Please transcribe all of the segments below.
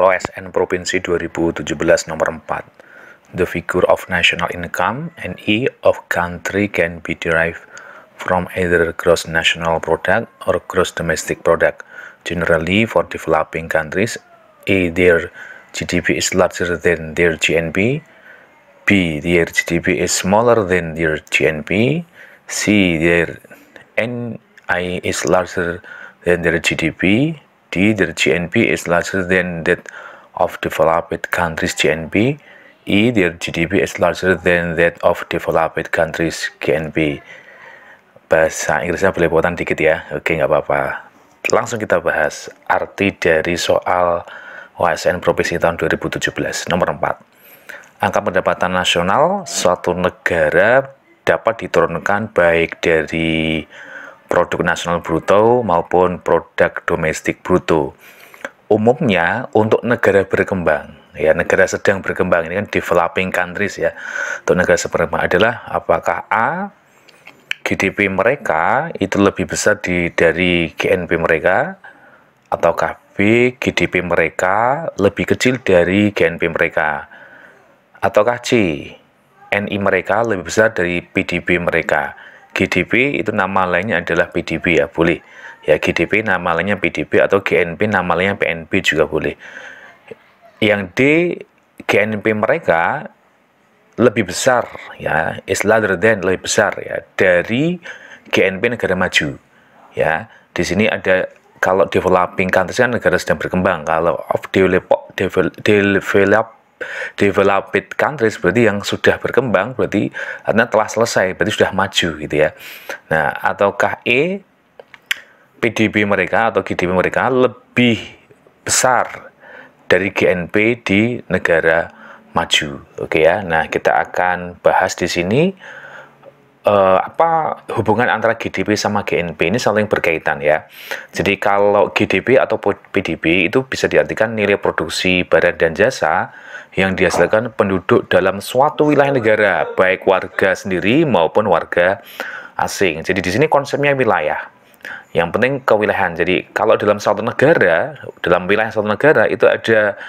OSN Provinsi 2017 nomor 4. The figure of national income (NI) of country can be derived from either gross national product or gross domestic product. Generally, for developing countries, A. Their GDP is larger than their GNP. B. Their GDP is smaller than their GNP. C. Their NI is larger than their GDP. D. Their GNP is larger than that of developed countries' GNP. E. Their GDP is larger than that of developed countries' GNP. Bahasa Inggrisnya boleh potong dikit ya. Oke, nggak apa-apa. Langsung kita bahas arti dari soal OSN Provinsi tahun 2017 nomor 4. Angka pendapatan nasional suatu negara dapat diturunkan baik dari produk nasional bruto maupun produk domestik bruto. Umumnya untuk negara berkembang, ya negara sedang berkembang, ini kan developing countries ya. Untuk negara berkembang adalah apakah A, GDP mereka itu lebih besar dari GNP mereka, ataukah B, GDP mereka lebih kecil dari GNP mereka, ataukah C, NI mereka lebih besar dari PDB mereka. GDP itu nama lainnya adalah PDB ya, boleh. Ya, GDP nama lainnya PDB atau GNP nama lainnya PNB juga boleh. Yang D, GNP mereka lebih besar ya, is larger than, lebih besar ya dari GNP negara maju. Ya, di sini ada kalau developing countries kan negara sedang berkembang. Kalau of developed countries berarti yang sudah berkembang, berarti artinya telah selesai, berarti sudah maju gitu ya. Nah, ataukah E, PDB mereka atau GDP mereka lebih besar dari GNP di negara maju. Oke ya. Nah, kita akan bahas di sini apa hubungan antara GDP sama GNP ini saling berkaitan ya. Jadi kalau GDP atau PDB itu bisa diartikan nilai produksi barang dan jasa yang dihasilkan penduduk dalam suatu wilayah negara, baik warga sendiri maupun warga asing. Jadi di sini konsepnya wilayah. Yang penting kewilayahan. Jadi kalau dalam suatu negara, dalam wilayah suatu negara itu ada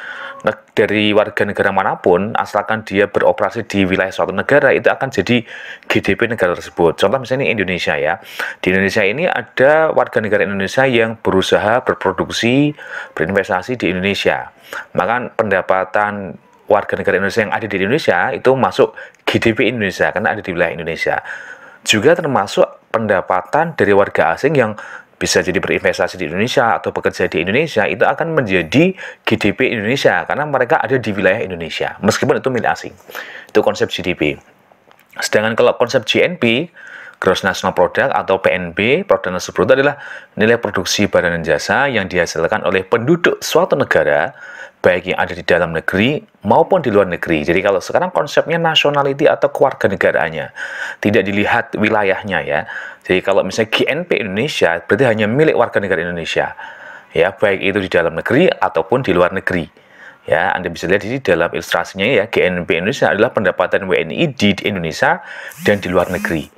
dari warga negara manapun, asalkan dia beroperasi di wilayah suatu negara, itu akan jadi GDP negara tersebut. Contoh misalnya Indonesia ya. Di Indonesia ini ada warga negara Indonesia yang berusaha berproduksi, berinvestasi di Indonesia. Maka pendapatan warga negara Indonesia yang ada di Indonesia itu masuk GDP Indonesia karena ada di wilayah Indonesia. Juga termasuk pendapatan dari warga asing yang bisa jadi berinvestasi di Indonesia atau bekerja di Indonesia, itu akan menjadi GDP Indonesia karena mereka ada di wilayah Indonesia meskipun itu milik asing. Itu konsep GDP. Sedangkan kalau konsep GNP, Gross National Product atau PNB, Produk Nasional Bruto, adalah nilai produksi barang dan jasa yang dihasilkan oleh penduduk suatu negara, baik yang ada di dalam negeri maupun di luar negeri. Jadi kalau sekarang konsepnya nationality atau kewarganegaraannya, tidak dilihat wilayahnya ya. Jadi kalau misalnya GNP Indonesia berarti hanya milik warga negara Indonesia. Ya, baik itu di dalam negeri ataupun di luar negeri. Ya, Anda bisa lihat di dalam ilustrasinya ya, GNP Indonesia adalah pendapatan WNI di Indonesia dan di luar negeri.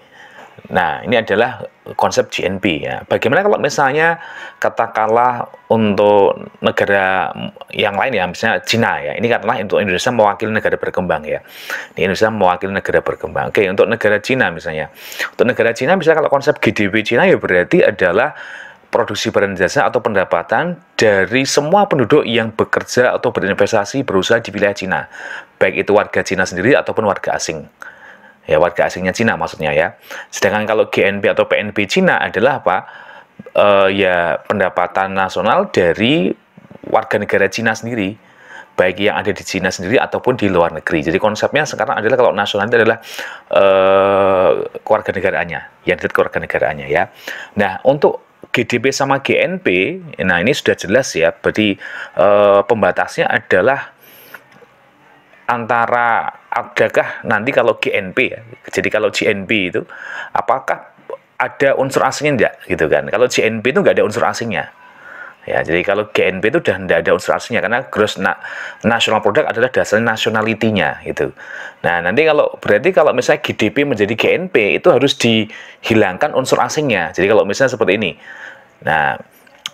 Nah, ini adalah konsep GNP ya. Bagaimana kalau misalnya katakanlah untuk negara yang lain ya, misalnya Cina ya. Ini katakanlah untuk Indonesia mewakili negara berkembang ya. Ini Indonesia mewakili negara berkembang. Oke, untuk negara Cina misalnya. Untuk negara Cina misalnya kalau konsep GDP Cina ya berarti adalah produksi barang jasa atau pendapatan dari semua penduduk yang bekerja atau berinvestasi berusaha di wilayah Cina. Baik itu warga Cina sendiri ataupun warga asing. Ya, warga asingnya Cina maksudnya ya. Sedangkan kalau GNP atau PNB Cina adalah apa? Ya pendapatan nasional dari warga negara Cina sendiri, baik yang ada di Cina sendiri ataupun di luar negeri. Jadi konsepnya sekarang adalah kalau nasional itu adalah kewarganegaraannya, yang dilihat kewarganegaraannya ya. Nah, untuk GDP sama GNP, nah ini sudah jelas ya. Berarti pembatasnya adalah antara adakah nanti kalau GNP ya, jadi kalau GNP itu apakah ada unsur asingnya enggak gitu kan. Kalau GNP itu nggak ada unsur asingnya ya, jadi kalau GNP itu udah nggak ada unsur asingnya karena gross national product adalah dasar nationality-nya gitu. Nah, nanti kalau berarti kalau misalnya GDP menjadi GNP itu harus dihilangkan unsur asingnya. Jadi kalau misalnya seperti ini, nah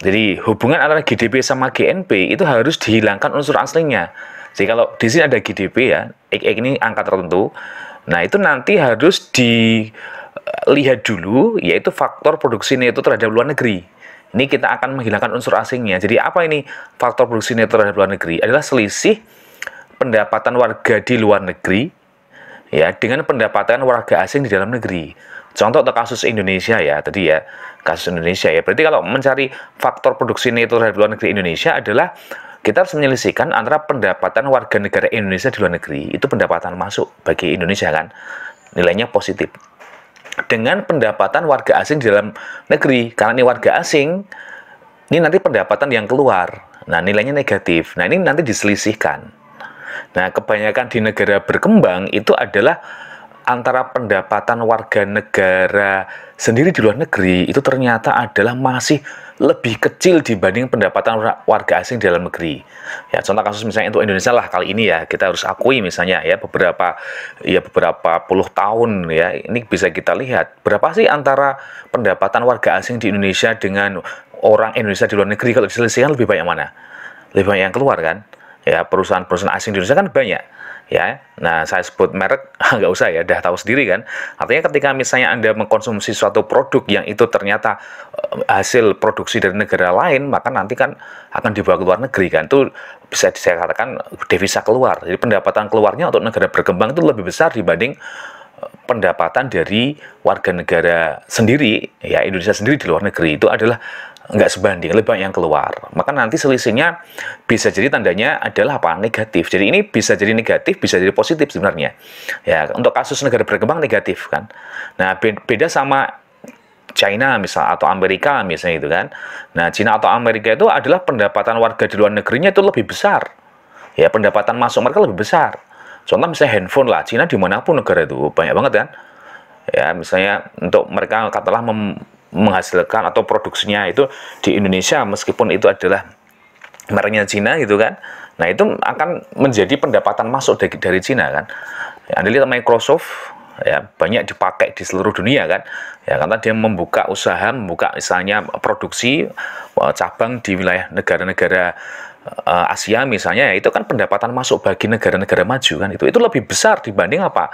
Jadi hubungan antara GDP sama GNP itu harus dihilangkan unsur aslinya. Jadi kalau di sini ada GDP ya, ini angka tertentu. Nah, itu nanti harus dilihat dulu, yaitu faktor produksi neto terhadap luar negeri. Ini kita akan menghilangkan unsur asingnya. Jadi apa ini faktor produksi neto terhadap luar negeri? Adalah selisih pendapatan warga di luar negeri ya dengan pendapatan warga asing di dalam negeri. Contoh untuk kasus Indonesia ya, tadi ya, kasus Indonesia ya. Berarti kalau mencari faktor produksi neto terhadap luar negeri Indonesia adalah kita harus menyelisihkan antara pendapatan warga negara Indonesia di luar negeri, itu pendapatan masuk bagi Indonesia kan, nilainya positif. Dengan pendapatan warga asing di dalam negeri, karena ini warga asing, ini nanti pendapatan yang keluar, nah nilainya negatif. Nah ini nanti diselisihkan. Nah kebanyakan di negara berkembang itu adalah antara pendapatan warga negara sendiri di luar negeri itu ternyata adalah masih lebih kecil dibanding pendapatan warga asing di dalam negeri. Ya, contoh kasus misalnya untuk Indonesia lah kali ini ya, kita harus akui misalnya ya beberapa puluh tahun ya, ini bisa kita lihat berapa sih antara pendapatan warga asing di Indonesia dengan orang Indonesia di luar negeri. Kalau diselisihkan lebih banyak mana? Lebih banyak yang keluar kan? Ya, perusahaan-perusahaan asing di Indonesia kan banyak. Ya, nah saya sebut merek nggak usah ya, dah tahu sendiri kan. Artinya ketika misalnya Anda mengkonsumsi suatu produk yang itu ternyata hasil produksi dari negara lain, maka nanti kan akan dibawa ke luar negeri kan. Itu bisa saya katakan devisa keluar. Jadi pendapatan keluarnya untuk negara berkembang itu lebih besar dibanding pendapatan dari warga negara sendiri, ya Indonesia sendiri di luar negeri itu adalah nggak sebanding, lebih banyak yang keluar. Maka nanti selisihnya bisa jadi tandanya adalah apa? Negatif. Jadi ini bisa jadi negatif, bisa jadi positif sebenarnya. Ya, untuk kasus negara berkembang negatif kan. Nah, beda sama China misal atau Amerika misalnya itu kan. Nah, China atau Amerika itu adalah pendapatan warga di luar negerinya itu lebih besar. Ya, pendapatan masuk mereka lebih besar. Contoh misalnya handphone lah, China dimanapun negara itu banyak banget kan. Ya, misalnya untuk mereka katakanlah menghasilkan atau produksinya itu di Indonesia meskipun itu adalah mereknya Cina gitu kan. Nah, itu akan menjadi pendapatan masuk dari Cina kan. Ya, Anda lihat Microsoft ya banyak dipakai di seluruh dunia kan. Ya, karena dia membuka usaha, membuka misalnya produksi cabang di wilayah negara-negara Asia misalnya, ya itu kan pendapatan masuk bagi negara-negara maju kan, itu lebih besar dibanding apa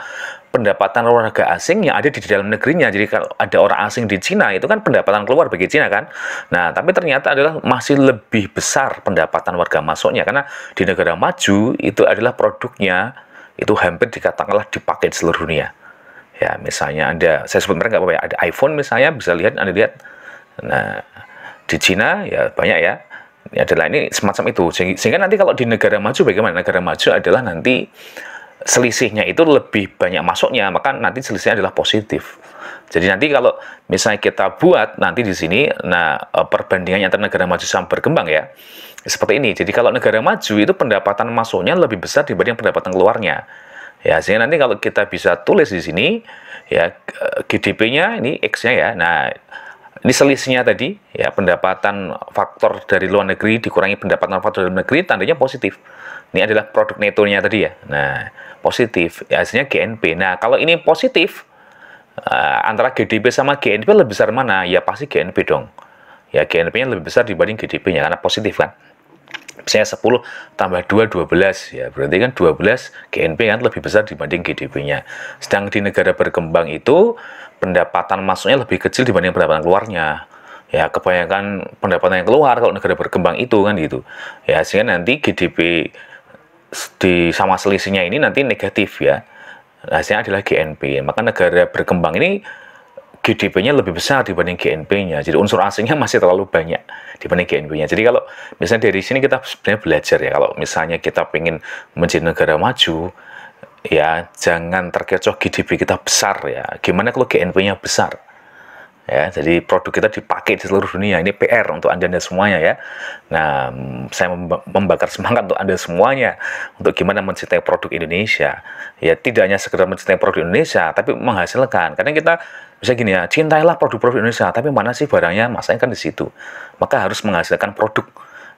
pendapatan warga asing yang ada di dalam negerinya. Jadi kalau ada orang asing di Cina itu kan pendapatan keluar bagi Cina kan. Nah tapi ternyata adalah masih lebih besar pendapatan warga masuknya karena di negara maju itu adalah produknya itu hampir dikatakanlah dipakai di seluruh dunia. Ya misalnya saya sebut mereka nggak apa-apa ya, ada iPhone misalnya, bisa lihat Anda lihat. Nah di Cina ya banyak ya. Ini adalah ini semacam itu, sehingga nanti kalau di negara maju bagaimana? Negara maju adalah nanti selisihnya itu lebih banyak masuknya, maka nanti selisihnya adalah positif. Jadi nanti kalau misalnya kita buat nanti di sini, nah perbandingannya antara negara maju sama berkembang ya, seperti ini. Jadi kalau negara maju itu pendapatan masuknya lebih besar dibanding pendapatan keluarnya. Ya, sehingga nanti kalau kita bisa tulis di sini ya GDP-nya ini X-nya ya. Nah, ini selisihnya tadi, ya pendapatan faktor dari luar negeri dikurangi pendapatan faktor dari luar negeri, tandanya positif. Ini adalah produk netonya tadi ya. Nah, positif, ya, hasilnya GNP. Nah, kalau ini positif, antara GDP sama GNP lebih besar mana? Ya pasti GNP dong. Ya GNP-nya lebih besar dibanding GDP-nya, karena positif kan. Misalnya 10 tambah 2, 12. Ya, berarti kan 12 GNP kan lebih besar dibanding GDP-nya. Sedang di negara berkembang itu, pendapatan masuknya lebih kecil dibanding pendapatan keluarnya. Ya, kebanyakan pendapatan yang keluar kalau negara berkembang itu kan gitu. Ya, sehingga nanti GDP sama selisihnya ini nanti negatif ya. Hasilnya adalah GNP. Maka negara berkembang ini GDP-nya lebih besar dibanding GNP-nya. Jadi unsur asingnya masih terlalu banyak dibanding GNP-nya. Jadi kalau misalnya dari sini kita sebenarnya belajar ya, kalau misalnya kita pengen menjadi negara maju, ya jangan terkecoh GDP kita besar ya. Gimana kalau GNP-nya besar? Ya, jadi produk kita dipakai di seluruh dunia. Ini PR untuk Anda semuanya ya. Nah, saya membakar semangat untuk Anda semuanya untuk gimana mencintai produk Indonesia. Ya, tidak hanya sekedar mencintai produk Indonesia, tapi menghasilkan. Kadang kita bisa gini ya, cintailah produk-produk Indonesia, tapi mana sih barangnya? Masanya kan di situ. Maka harus menghasilkan produk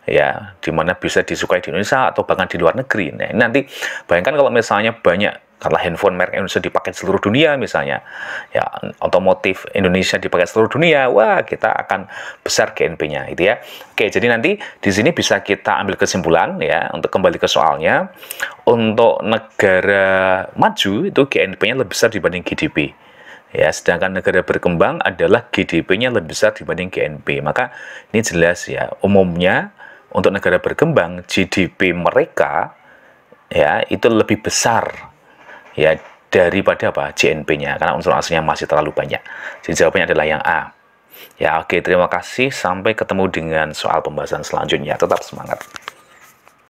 ya, dimana bisa disukai di Indonesia atau bahkan di luar negeri. Nah, nanti bayangkan kalau misalnya banyak Karena handphone merek Indonesia dipakai seluruh dunia misalnya, ya otomotif Indonesia dipakai seluruh dunia, wah kita akan besar GNP-nya, gitu ya. Oke, jadi nanti di sini bisa kita ambil kesimpulan ya, untuk kembali ke soalnya, untuk negara maju itu GNP-nya lebih besar dibanding GDP. Ya, sedangkan negara berkembang adalah GDP-nya lebih besar dibanding GNP. Maka ini jelas ya, umumnya untuk negara berkembang GDP mereka ya itu lebih besar ya daripada apa GNP-nya, karena unsur aslinya masih terlalu banyak. Jadi jawabannya adalah yang A. Ya, oke, terima kasih. Sampai ketemu dengan soal pembahasan selanjutnya. Tetap semangat.